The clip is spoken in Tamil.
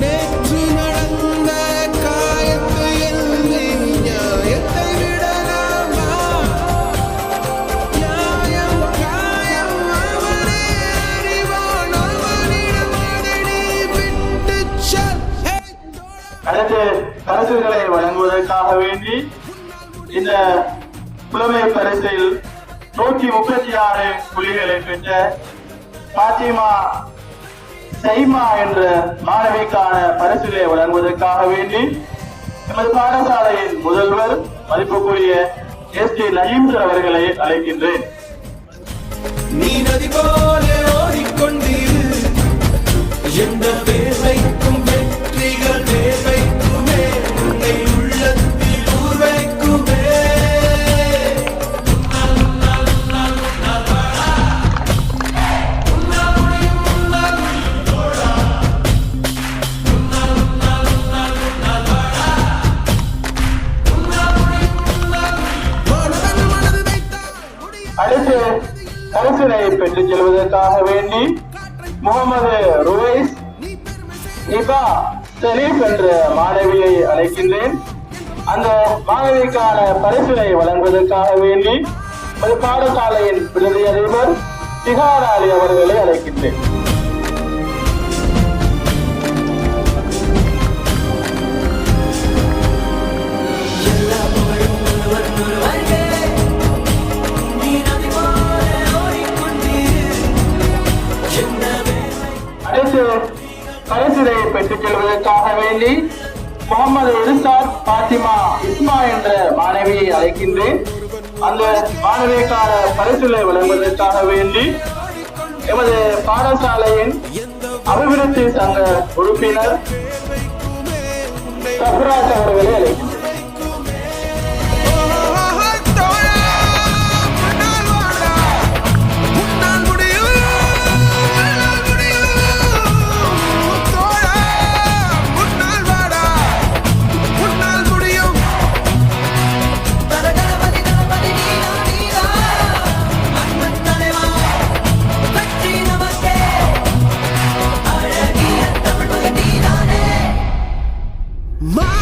நேற்று நடந்த காயத்தை எழுதி நியாயத்தை விடலாமா? நியாயம் காயம் அவனே அறிவான், அவனிடம் அதை நீ விட்டுச் செல். அடுத்து பரிசுகளை வழங்குவதற்காக வேண்டி இந்த புலமை பரிசில் 136 புள்ளிகளை பெற்ற பாத்திமா சைமா என்ற மாணவிக்கான பரிசுகளை வழங்குவதற்காக வேண்டி எமது பாடசாலையின் முதல்வர் மதிப்புக்குரிய எஸ்.டி. நயீம் அவர்களை அழைக்கின்றேன். நீ நதி போல ஓடிக்கொண்டிரு, எந்த வேர்வைக்கும் வெற்றிகள் வேர்வைக்குமே, உன்னை உள்ளத்தில் ஊர் வைக்குமே. அடுத்து பரிசினை பெற்றுச் செல்வதற்காக வேண்டி முகமது ருவைஸ் இபா சலீப் என்ற மாணவியை அழைக்கின்றேன். அந்த மாணவிக்கான பரிசினை வழங்குவதற்காக வேண்டி பாடசாலையின் பிரதி அதிபர் திகார் அலி அவர்களை அழைக்கின்றேன். அடுத்து பரிசினை பெற்றுச் செல்வதற்காக வேண்டி முகமது இர்சாத் பாத்திமா இஸ்மா என்ற மாணவியை அழைக்கின்றேன். அந்த மாணவிக்கான பரிசுகளை வழங்குவதற்காக வேண்டி எமது பாடசாலையின் அபிவிருத்தி சங்க உறுப்பினர் சப்ராஜ் அவர்களை அழைக்கின்றேன். My